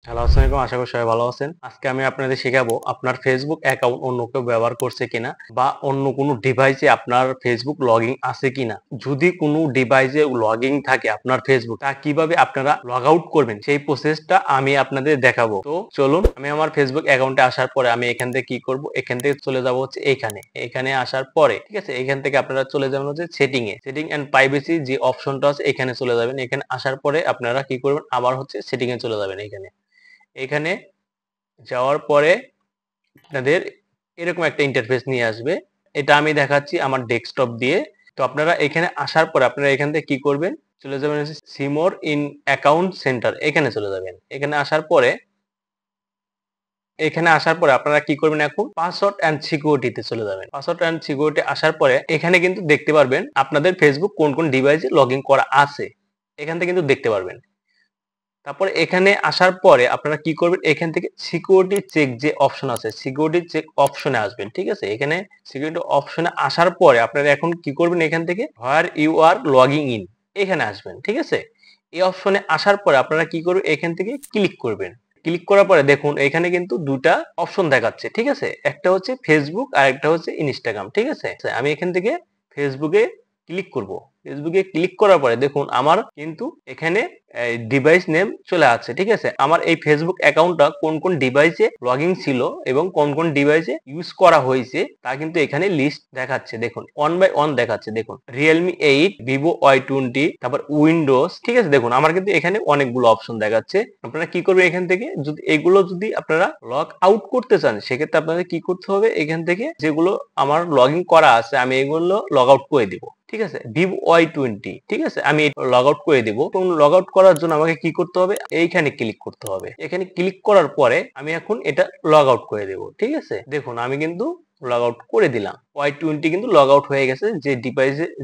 Hello, আসসালামু আলাইকুম। আশা করি সবাই ভালো আছেন। আজকে আমি আপনাদের শেখাবো আপনার Facebook অ্যাকাউন্ট অন্য কেউ ব্যবহার করছে কিনা বা অন্য কোনো ডিভাইসে আপনার Facebook লগইন আছে কিনা। যদি কোনো ডিভাইসে লগইন থাকে আপনার Facebook, তা কিভাবে আপনারা লগ আউট করবেন সেই প্রসেসটা আমি আপনাদের দেখাবো। তো চলুন, আমি আমার Facebook অ্যাকাউন্টে আসার পরে আমি এখান থেকে কি করব, এখান থেকে চলে যাব হচ্ছে এইখানে। এখানে আসার পরে ঠিক আছে, এখান থেকে আপনারা চলে যাবেন হচ্ছে সেটিং এন্ড প্রাইভেসি যে অপশনটা আছে এখানে চলে যাবেন। এখানে আসার পরে আপনারা কি করবেন, আবার হচ্ছে সেটিং এ চলে যাবেন। এখানে যাওয়ার পরে আপনাদের এরকম একটা ইন্টারফেস নিয়ে আসবে। এটা আমি দেখাচ্ছি আমার ডেস্কটপ দিয়ে। তো আপনারা এখানে আসার পরে আপনারা এখান থেকে কি করবেন, চলে যাবেন হচ্ছে see more in account centre, এখানে চলে যাবেন। এখানে আসার পরে আপনারা কি করবেন, এখন পাসওয়ার্ড এন্ড সিকিউরিটিতে চলে যাবেন। পাসওয়ার্ড এন্ড সিকিউরিটি আসার পরে এখানে কিন্তু দেখতে পারবেন আপনাদের ফেসবুক কোন কোন ডিভাইসে লগইন করা আছে, এখান থেকে কিন্তু দেখতে পারবেন। তারপরে এখানে আসার পরে আপনারা কি করবেন, এখান থেকে সিকিউরিটি চেক যে অপশন আছে সিকিউরিটি চেক অপশনে আসবেন। ঠিক আছে, এখানে সিকিউরিটি অপশনে আসার পরে আপনারা এখন কি করবেন, এখান থেকে where you are logging in এখানে আসবেন। ঠিক আছে, এই অপশনে আসার পরে আপনারা কি করবেন, এখান থেকে ক্লিক করবেন। ক্লিক করার পরে দেখুন এখানে কিন্তু দুটা অপশন দেখাচ্ছে। ঠিক আছে, একটা হচ্ছে ফেসবুক আর একটা হচ্ছে ইনস্টাগ্রাম। ঠিক আছে, আমি এখান থেকে ফেসবুকে ক্লিক করব। ফেসবুকে ক্লিক করার পরে দেখুন আমার কিন্তু এখানে ডিভাইস নেম চলে আসছে। ঠিক আছে, আমার এই ফেসবুক অ্যাকাউন্টটা কোন কোন ডিভাইসে লগইন ছিল এবং কোন কোন ডিভাইসে ইউজ করা হয়েছে তা কিন্তু এখানে লিস্ট দেখাচ্ছে। দেখুন ওয়ান বাই ওয়ান দেখাচ্ছে। দেখুন রিয়েলমি 8, ভিভো Y20, তারপর উইন্ডোজ। ঠিক আছে, দেখুন আমার কিন্তু এখানে অনেকগুলো অপশন দেখাচ্ছে। আপনারা কি করবেন, এখান থেকে যদি এগুলো যদি আপনারা লগ আউট করতে চান সেক্ষেত্রে আপনাদের কি করতে হবে, এখান থেকে যেগুলো আমার লগইন করা আছে আমি এগুলো লগ আউট করে দিব। ঠিক আছে, ভিভো Y20, ঠিক আছে, আমি লগ আউট করে দিব। এবং লগ আউট করার জন্য আমাকে কি করতে হবে, এইখানে ক্লিক করতে হবে। এখানে ক্লিক করার পরে আমি এখন এটা লগ আউট করে দেব। ঠিক আছে, দেখুন আমি কিন্তু লগ আউট করে দিলাম। Y20 কিন্তু লগ আউট হয়ে গেছে।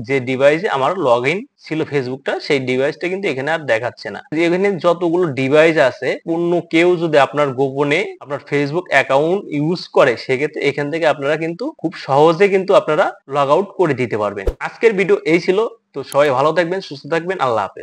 যে ডিভাইসে আমার লগ ইন ছিল ফেসবুকটা, সেই ডিভাইসটা কিন্তু এখানে আর দেখাচ্ছে না। এখানে যতগুলো ডিভাইস আছে, অন্য কেউ যদি আপনার গোপনে আপনার ফেসবুক অ্যাকাউন্ট ইউজ করে সেক্ষেত্রে এখান থেকে আপনারা কিন্তু খুব সহজে কিন্তু আপনারা লগ আউট করে দিতে পারবেন। আজকের ভিডিও এই ছিল। তো সবাই ভালো থাকবেন, সুস্থ থাকবেন। আল্লাহ হাফেজ।